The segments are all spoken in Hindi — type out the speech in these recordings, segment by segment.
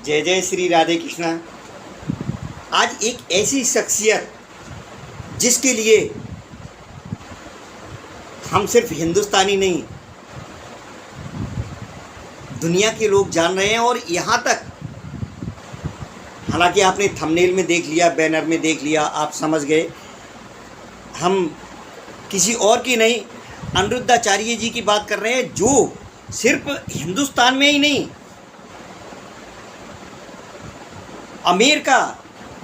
जय जय श्री राधे कृष्णा। आज एक ऐसी शख्सियत जिसके लिए हम सिर्फ हिंदुस्तानी नहीं, दुनिया के लोग जान रहे हैं। और यहाँ तक, हालांकि आपने थंबनेल में देख लिया, बैनर में देख लिया, आप समझ गए, हम किसी और की नहीं, अनिरुद्धाचार्य जी की बात कर रहे हैं, जो सिर्फ हिंदुस्तान में ही नहीं, अमेरिका,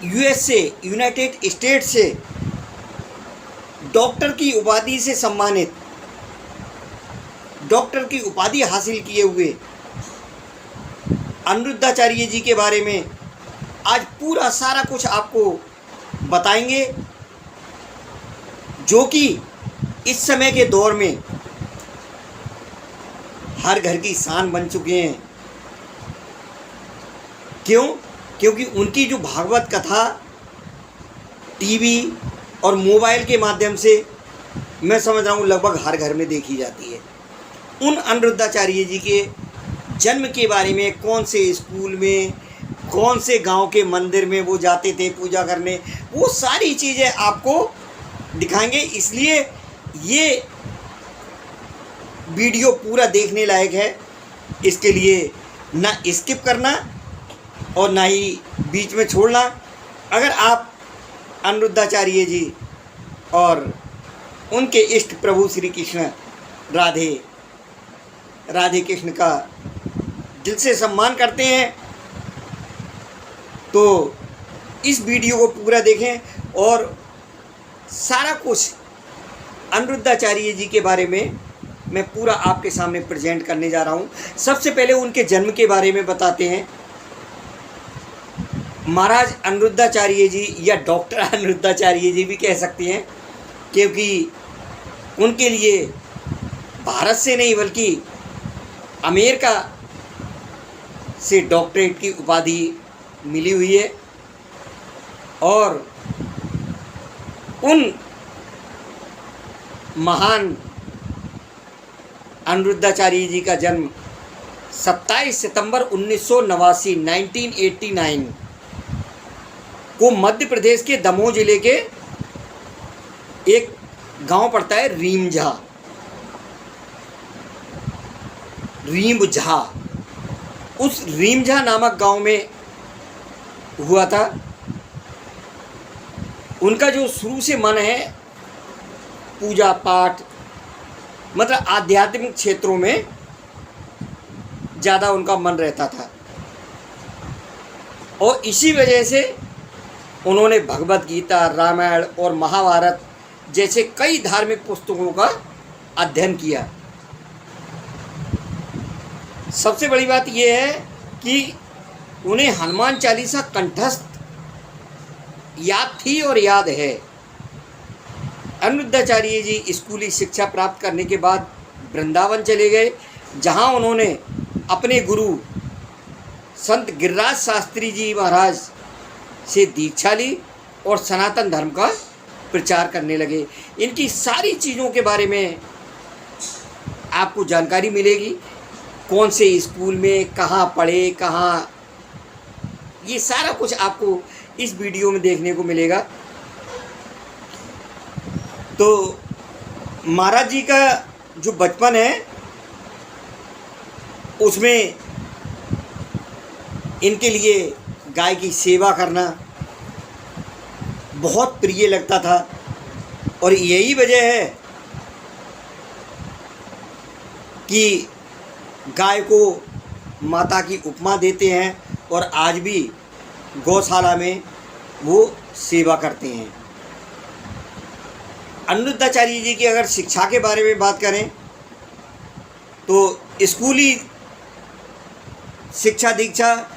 यूएसए, यूनाइटेड स्टेट से डॉक्टर की उपाधि से सम्मानित, डॉक्टर की उपाधि हासिल किए हुए अनिरुद्धाचार्य जी के बारे में आज पूरा सारा कुछ आपको बताएंगे, जो कि इस समय के दौर में हर घर की शान बन चुके हैं। क्यों? क्योंकि उनकी जो भागवत कथा टीवी और मोबाइल के माध्यम से, मैं समझ रहा हूँ, लगभग हर घर में देखी जाती है। उन अनिरुद्धाचार्य जी के जन्म के बारे में, कौन से स्कूल में, कौन से गांव के मंदिर में वो जाते थे पूजा करने, वो सारी चीज़ें आपको दिखाएंगे। इसलिए ये वीडियो पूरा देखने लायक है। इसके लिए ना स्किप करना और ना ही बीच में छोड़ना। अगर आप अनिरुद्धाचार्य जी और उनके इष्ट प्रभु श्री कृष्ण राधे कृष्ण का दिल से सम्मान करते हैं तो इस वीडियो को पूरा देखें। और सारा कुछ अनिरुद्धाचार्य जी के बारे में मैं पूरा आपके सामने प्रेजेंट करने जा रहा हूँ। सबसे पहले उनके जन्म के बारे में बताते हैं। महाराज अनिरुद्धाचार्य जी, या डॉक्टर अनिरुद्धाचार्य जी भी कह सकते हैं, क्योंकि उनके लिए भारत से नहीं बल्कि अमेरिका से डॉक्टरेट की उपाधि मिली हुई है। और उन महान अनिरुद्धाचार्य जी का जन्म 27 सितंबर 1989 को मध्य प्रदेश के दमोह जिले के एक गांव पड़ता है रीमझा, उस रीमझा नामक गांव में हुआ था। उनका जो शुरू से मन है पूजा पाठ, मतलब आध्यात्मिक क्षेत्रों में ज़्यादा उनका मन रहता था, और इसी वजह से उन्होंने भगवत गीता, रामायण और महाभारत जैसे कई धार्मिक पुस्तकों का अध्ययन किया। सबसे बड़ी बात यह है कि उन्हें हनुमान चालीसा कंठस्थ याद थी और याद है। अनिरुद्धाचार्य जी स्कूली शिक्षा प्राप्त करने के बाद वृंदावन चले गए, जहां उन्होंने अपने गुरु संत गिरिराज शास्त्री जी महाराज से दीक्षा ली और सनातन धर्म का प्रचार करने लगे। इनकी सारी चीज़ों के बारे में आपको जानकारी मिलेगी, कौन से स्कूल में कहाँ पढ़े, कहाँ, ये सारा कुछ आपको इस वीडियो में देखने को मिलेगा। तो महाराज जी का जो बचपन है उसमें इनके लिए गाय की सेवा करना बहुत प्रिय लगता था, और यही वजह है कि गाय को माता की उपमा देते हैं और आज भी गौशाला में वो सेवा करते हैं। अनिरुद्धाचार्य जी की अगर शिक्षा के बारे में बात करें तो स्कूली शिक्षा दीक्षा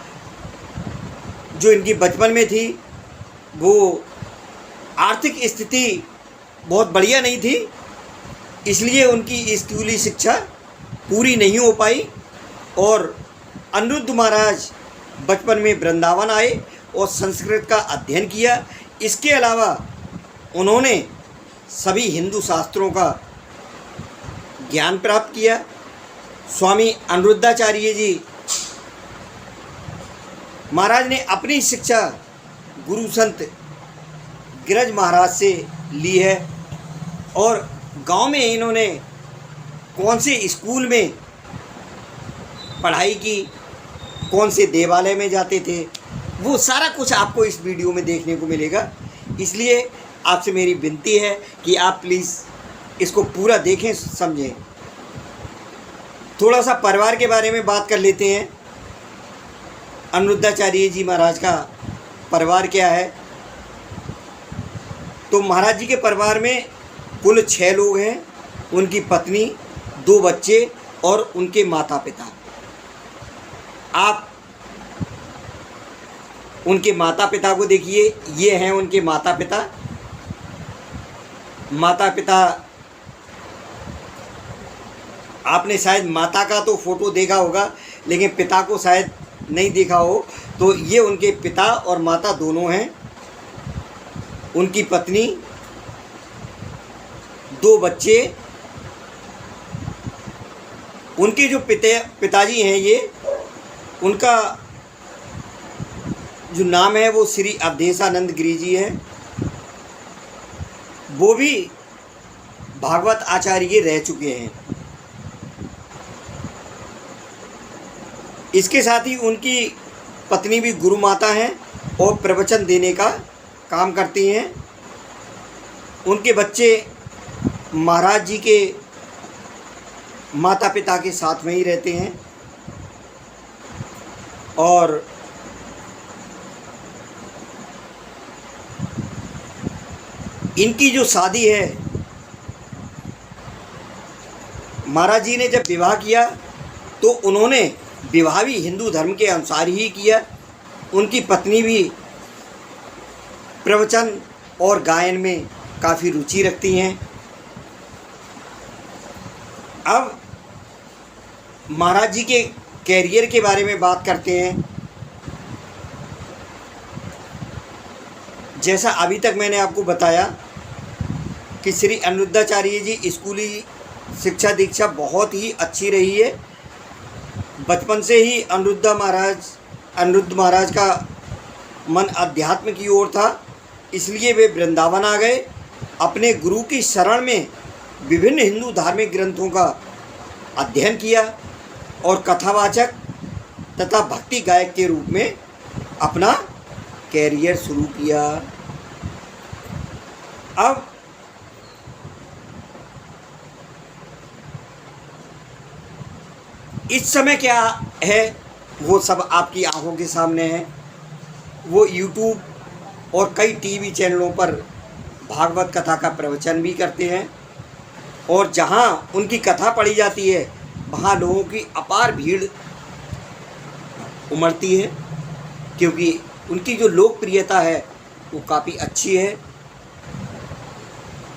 जो इनकी बचपन में थी, वो आर्थिक स्थिति बहुत बढ़िया नहीं थी, इसलिए उनकी स्कूली शिक्षा पूरी नहीं हो पाई। और अनिरुद्ध महाराज बचपन में वृंदावन आए और संस्कृत का अध्ययन किया। इसके अलावा उन्होंने सभी हिंदू शास्त्रों का ज्ञान प्राप्त किया। स्वामी अनिरुद्धाचार्य जी महाराज ने अपनी शिक्षा गुरु संत गिरज महाराज से ली है और गांव में इन्होंने कौन से स्कूल में पढ़ाई की, कौन से देवालय में जाते थे, वो सारा कुछ आपको इस वीडियो में देखने को मिलेगा। इसलिए आपसे मेरी विनती है कि आप प्लीज़ इसको पूरा देखें, समझें। थोड़ा सा परिवार के बारे में बात कर लेते हैं। अनिरुद्धाचार्य जी महाराज का परिवार क्या है। तो महाराज जी के परिवार में कुल 6 लोग हैं, उनकी पत्नी, 2 बच्चे और उनके माता पिता। आप उनके माता पिता को देखिए, ये हैं उनके माता पिता। माता पिता, आपने शायद माता का तो फोटो देखा होगा लेकिन पिता को शायद नहीं देखा हो। तो ये उनके पिता और माता दोनों हैं। उनकी पत्नी, 2 बच्चे। उनके जो पिताजी हैं, ये उनका जो नाम है वो श्री अवधेशानंद गिरी जी है। वो भी भागवत आचार्य रह चुके हैं। इसके साथ ही उनकी पत्नी भी गुरु माता हैं और प्रवचन देने का काम करती हैं। उनके बच्चे महाराज जी के माता पिता के साथ में ही रहते हैं। और इनकी जो शादी है, महाराज जी ने जब विवाह किया तो उन्होंने विवाह भी हिंदू धर्म के अनुसार ही किया। उनकी पत्नी भी प्रवचन और गायन में काफ़ी रुचि रखती हैं। अब महाराज जी के कैरियर के बारे में बात करते हैं। जैसा अभी तक मैंने आपको बताया कि श्री अनिरुद्धाचार्य जी स्कूली शिक्षा दीक्षा बहुत ही अच्छी रही है। बचपन से ही अनिरुद्ध महाराज का मन अध्यात्म की ओर था, इसलिए वे वृंदावन आ गए। अपने गुरु की शरण में विभिन्न हिंदू धार्मिक ग्रंथों का अध्ययन किया और कथावाचक तथा भक्ति गायक के रूप में अपना कैरियर शुरू किया। अब इस समय क्या है वो सब आपकी आंखों के सामने है। वो YouTube और कई टीवी चैनलों पर भागवत कथा का प्रवचन भी करते हैं और जहां उनकी कथा पढ़ी जाती है वहां लोगों की अपार भीड़ उमड़ती है, क्योंकि उनकी जो लोकप्रियता है वो काफ़ी अच्छी है।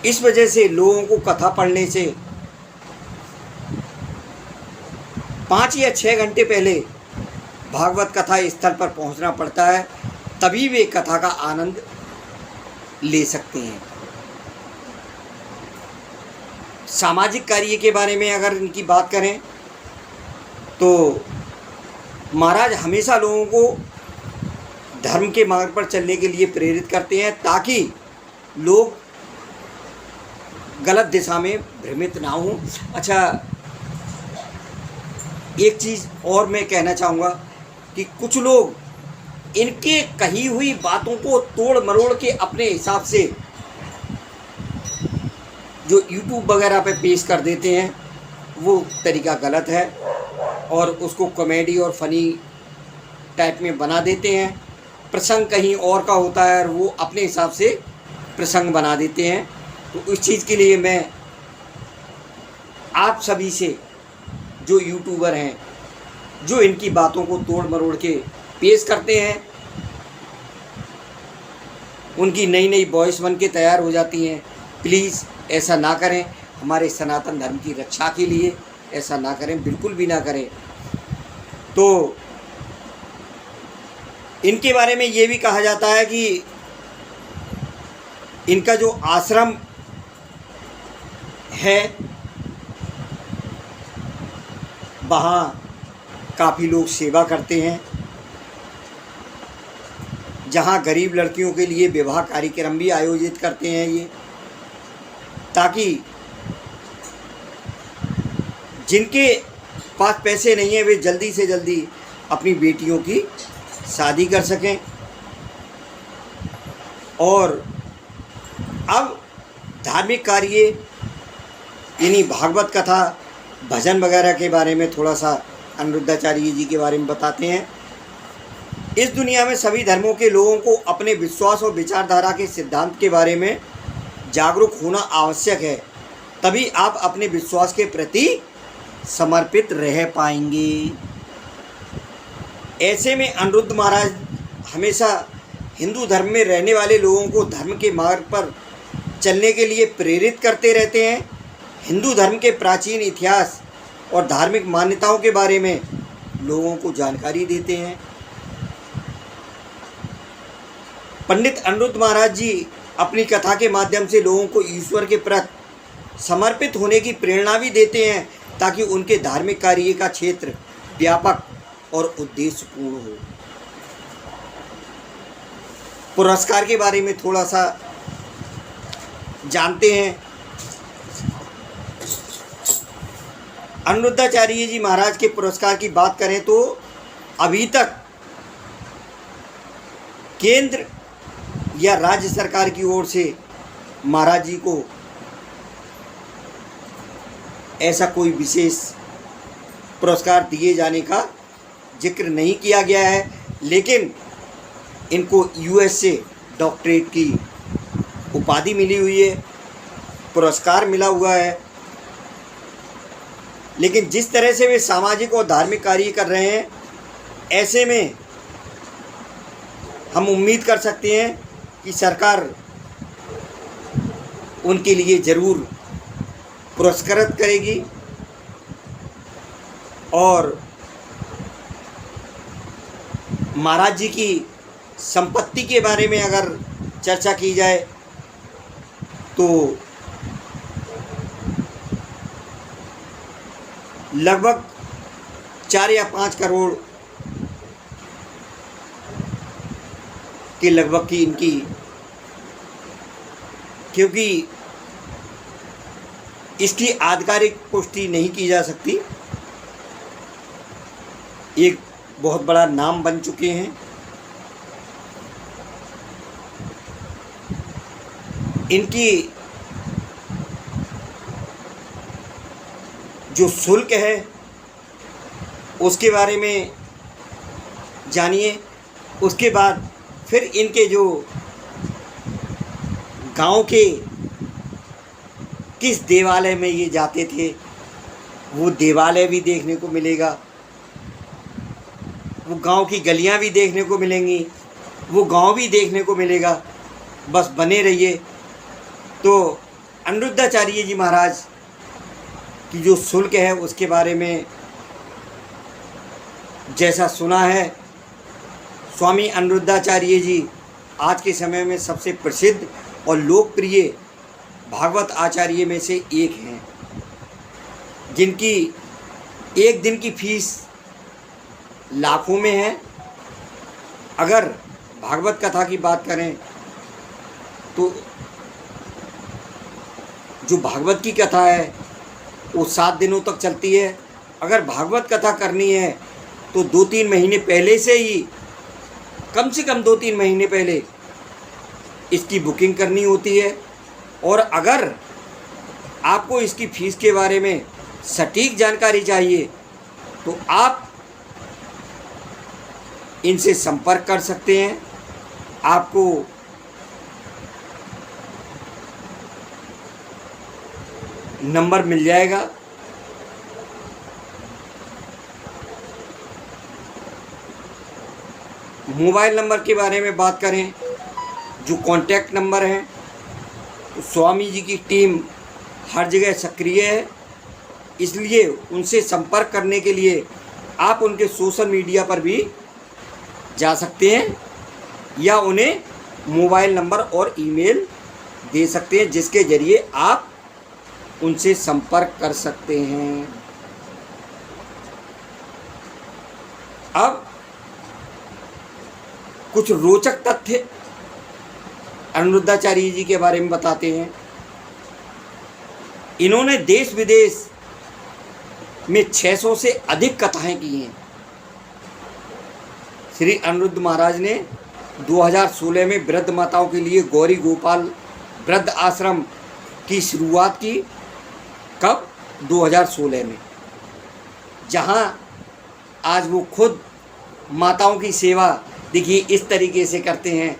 इस वजह से लोगों को कथा पढ़ने से 5 या 6 घंटे पहले भागवत कथा स्थल पर पहुंचना पड़ता है, तभी वे कथा का आनंद ले सकते हैं। सामाजिक कार्य के बारे में अगर इनकी बात करें तो महाराज हमेशा लोगों को धर्म के मार्ग पर चलने के लिए प्रेरित करते हैं, ताकि लोग गलत दिशा में भ्रमित ना हों। अच्छा, एक चीज़ और मैं कहना चाहूँगा कि कुछ लोग इनके कही हुई बातों को तोड़ मरोड़ के अपने हिसाब से जो YouTube वगैरह पे पेश कर देते हैं, वो तरीका गलत है और उसको कॉमेडी और फनी टाइप में बना देते हैं। प्रसंग कहीं और का होता है और वो अपने हिसाब से प्रसंग बना देते हैं। तो इस चीज़ के लिए मैं आप सभी से, जो यूट्यूबर हैं, जो इनकी बातों को तोड़ मरोड़ के पेश करते हैं, उनकी नई नई वॉइस बन के तैयार हो जाती हैं, प्लीज़ ऐसा ना करें। हमारे सनातन धर्म की रक्षा के लिए ऐसा ना करें, बिल्कुल भी ना करें। तो इनके बारे में ये भी कहा जाता है कि इनका जो आश्रम है वहाँ काफ़ी लोग सेवा करते हैं जहां गरीब लड़कियों के लिए विवाह कार्यक्रम भी आयोजित करते हैं ये, ताकि जिनके पास पैसे नहीं हैं वे जल्दी से जल्दी अपनी बेटियों की शादी कर सकें। और अब धार्मिक कार्य यानी भागवत कथा, भजन वगैरह के बारे में थोड़ा सा अनिरुद्धाचार्य जी के बारे में बताते हैं। इस दुनिया में सभी धर्मों के लोगों को अपने विश्वास और विचारधारा के सिद्धांत के बारे में जागरूक होना आवश्यक है, तभी आप अपने विश्वास के प्रति समर्पित रह पाएंगे। ऐसे में अनिरुद्ध महाराज हमेशा हिंदू धर्म में रहने वाले लोगों को धर्म के मार्ग पर चलने के लिए प्रेरित करते रहते हैं। हिंदू धर्म के प्राचीन इतिहास और धार्मिक मान्यताओं के बारे में लोगों को जानकारी देते हैं। पंडित अनिरुद्ध महाराज जी अपनी कथा के माध्यम से लोगों को ईश्वर के प्रति समर्पित होने की प्रेरणा भी देते हैं, ताकि उनके धार्मिक कार्य का क्षेत्र व्यापक और उद्देश्यपूर्ण हो। पुरस्कार के बारे में थोड़ा सा जानते हैं। अनिरुद्धाचार्य जी महाराज के पुरस्कार की बात करें तो अभी तक केंद्र या राज्य सरकार की ओर से महाराज जी को ऐसा कोई विशेष पुरस्कार दिए जाने का जिक्र नहीं किया गया है, लेकिन इनको यूएस से डॉक्टरेट की उपाधि मिली हुई है, पुरस्कार मिला हुआ है। लेकिन जिस तरह से वे सामाजिक और धार्मिक कार्य कर रहे हैं, ऐसे में हम उम्मीद कर सकते हैं कि सरकार उनके लिए ज़रूर पुरस्कृत करेगी। और महाराज जी की संपत्ति के बारे में अगर चर्चा की जाए तो लगभग 4 या 5 करोड़ के लगभग की इनकी, क्योंकि इसकी आधिकारिक पुष्टि नहीं की जा सकती, एक बहुत बड़ा नाम बन चुके हैं। इनकी जो शुल्क है उसके बारे में जानिए। उसके बाद फिर इनके जो गांव के किस देवालय में ये जाते थे वो देवालय भी देखने को मिलेगा, वो गांव की गलियां भी देखने को मिलेंगी, वो गांव भी देखने को मिलेगा। बस बने रहिए। तो अनिरुद्धाचार्य जी महाराज की जो शुल्क है उसके बारे में जैसा सुना है, स्वामी अनिरुद्धाचार्य जी आज के समय में सबसे प्रसिद्ध और लोकप्रिय भागवत आचार्य में से एक हैं, जिनकी एक दिन की फीस लाखों में है। अगर भागवत कथा की बात करें तो जो भागवत की कथा है वो 7 दिनों तक चलती है। अगर भागवत कथा करनी है तो 2-3 महीने पहले से ही, कम से कम 2-3 महीने पहले इसकी बुकिंग करनी होती है। और अगर आपको इसकी फ़ीस के बारे में सटीक जानकारी चाहिए तो आप इनसे संपर्क कर सकते हैं। आपको नंबर मिल जाएगा। मोबाइल नंबर के बारे में बात करें, जो कॉन्टैक्ट नंबर हैं, तो स्वामी जी की टीम हर जगह सक्रिय है, इसलिए उनसे संपर्क करने के लिए आप उनके सोशल मीडिया पर भी जा सकते हैं या उन्हें मोबाइल नंबर और ईमेल दे सकते हैं, जिसके ज़रिए आप उनसे संपर्क कर सकते हैं। अब कुछ रोचक तथ्य अनिरुद्धाचार्य जी के बारे में बताते हैं। इन्होंने देश विदेश में 600 से अधिक कथाएं की हैं। श्री अनिरुद्ध महाराज ने 2016 में वृद्ध माताओं के लिए गौरी गोपाल वृद्ध आश्रम की शुरुआत की। कब? 2016 में, जहां आज वो खुद माताओं की सेवा देखिए इस तरीके से करते हैं,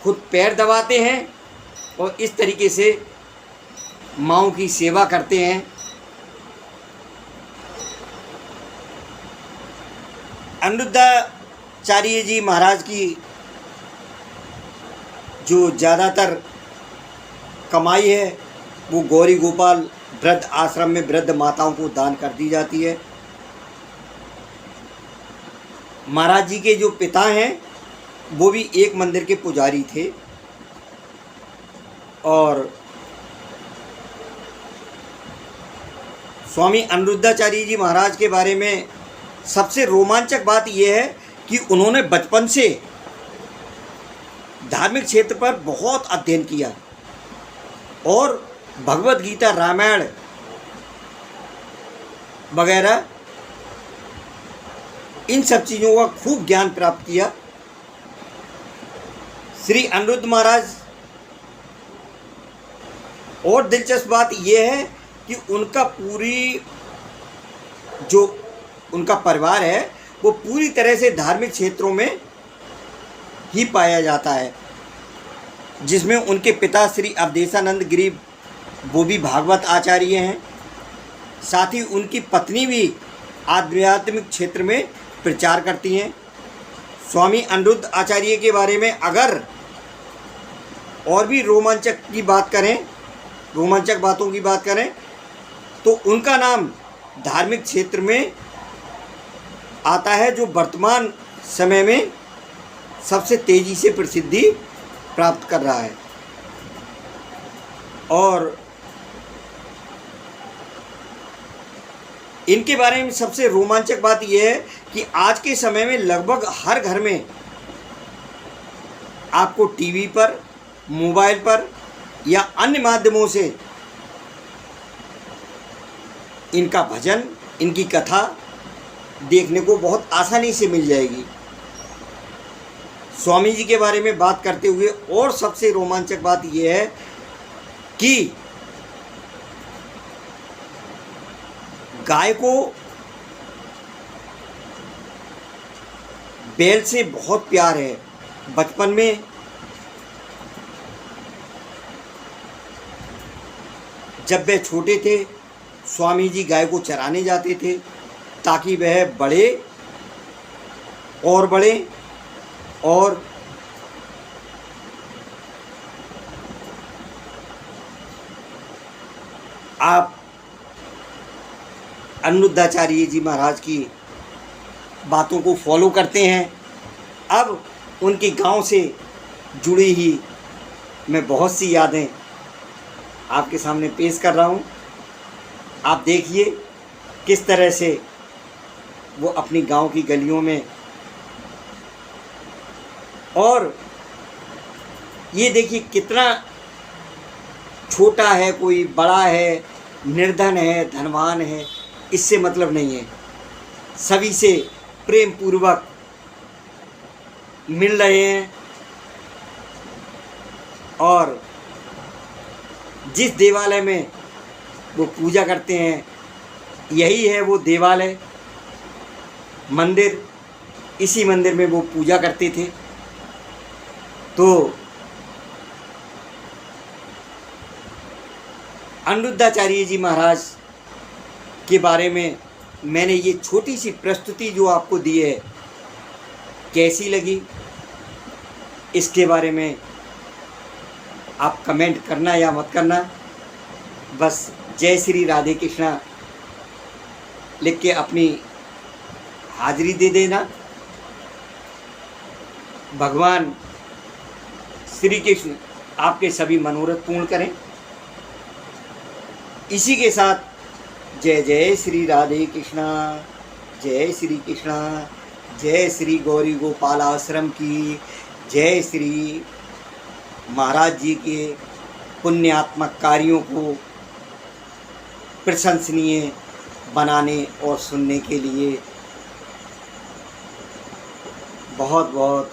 खुद पैर दबाते हैं और इस तरीके से माँओं की सेवा करते हैं। अनिरुद्धाचार्य जी महाराज की जो ज़्यादातर कमाई है वो गौरी गोपाल वृद्ध आश्रम में वृद्ध माताओं को दान कर दी जाती है। महाराज जी के जो पिता हैं वो भी एक मंदिर के पुजारी थे और स्वामी अनिरुद्धाचार्य जी महाराज के बारे में सबसे रोमांचक बात यह है कि उन्होंने बचपन से धार्मिक क्षेत्र पर बहुत अध्ययन किया और भगवत गीता, रामायण वगैरह इन सब चीज़ों का खूब ज्ञान प्राप्त किया। श्री अनिरुद्ध महाराज, और दिलचस्प बात यह है कि उनका उनका परिवार है वो पूरी तरह से धार्मिक क्षेत्रों में ही पाया जाता है, जिसमें उनके पिता श्री अवधेशानंद गिरी वो भी भागवत आचार्य हैं। साथ ही उनकी पत्नी भी आध्यात्मिक क्षेत्र में प्रचार करती हैं। स्वामी अनिरुद्ध आचार्य के बारे में अगर और भी रोमांचक बातों की बात करें तो उनका नाम धार्मिक क्षेत्र में आता है, जो वर्तमान समय में सबसे तेज़ी से प्रसिद्धि प्राप्त कर रहा है। और इनके बारे में सबसे रोमांचक बात यह है कि आज के समय में लगभग हर घर में आपको टीवी पर, मोबाइल पर या अन्य माध्यमों से इनका भजन, इनकी कथा देखने को बहुत आसानी से मिल जाएगी। स्वामी जी के बारे में बात करते हुए और सबसे रोमांचक बात यह है कि गाय को बैल से बहुत प्यार है। बचपन में जब वे छोटे थे, स्वामी जी गाय को चराने जाते थे ताकि वह बढ़े और आप अनिरुद्धाचार्य जी महाराज की बातों को फॉलो करते हैं। अब उनके गांव से जुड़ी ही मैं बहुत सी यादें आपके सामने पेश कर रहा हूं। आप देखिए किस तरह से वो अपनी गांव की गलियों में, और ये देखिए कितना छोटा है, कोई बड़ा है, निर्धन है, धनवान है, इससे मतलब नहीं है। सभी से प्रेम पूर्वक मिल रहे हैं और जिस देवालय में वो पूजा करते हैं यही है वो देवालय, मंदिर। इसी मंदिर में वो पूजा करते थे। तो अनिरुद्धाचार्य जी महाराज के बारे में मैंने ये छोटी सी प्रस्तुति जो आपको दी है, कैसी लगी इसके बारे में आप कमेंट करना या मत करना। बस जय श्री राधे कृष्णा लिख के अपनी हाजिरी दे देना। भगवान श्री कृष्ण आपके सभी मनोरथ पूर्ण करें। इसी के साथ जय जय श्री राधे कृष्णा, जय श्री कृष्णा, जय श्री गौरी गोपाल आश्रम की जय श्री महाराज जी के पुण्यात्मक कार्यों को प्रशंसनीय बनाने और सुनने के लिए बहुत बहुत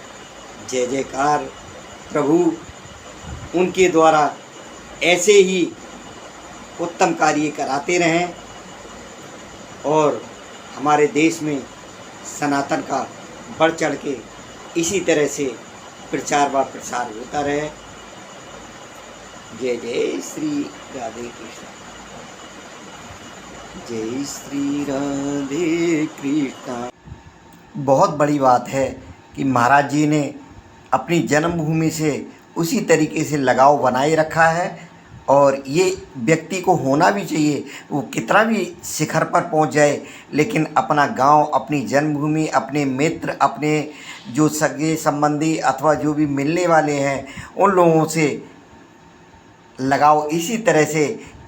जय जयकार। प्रभु उनके द्वारा ऐसे ही उत्तम कार्य कराते रहें और हमारे देश में सनातन का बढ़ चढ़ के इसी तरह से प्रचार व प्रसार होता रहे। जय जय श्री राधे कृष्ण। जय श्री राधे कृष्ण। बहुत बड़ी बात है कि महाराज जी ने अपनी जन्मभूमि से उसी तरीके से लगाव बनाए रखा है और ये व्यक्ति को होना भी चाहिए। वो कितना भी शिखर पर पहुंच जाए लेकिन अपना गांव, अपनी जन्मभूमि, अपने मित्र, अपने जो सगे संबंधी अथवा जो भी मिलने वाले हैं उन लोगों से लगाव इसी तरह से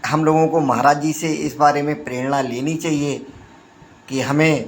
हम लोगों को महाराज जी से इस बारे में प्रेरणा लेनी चाहिए कि हमें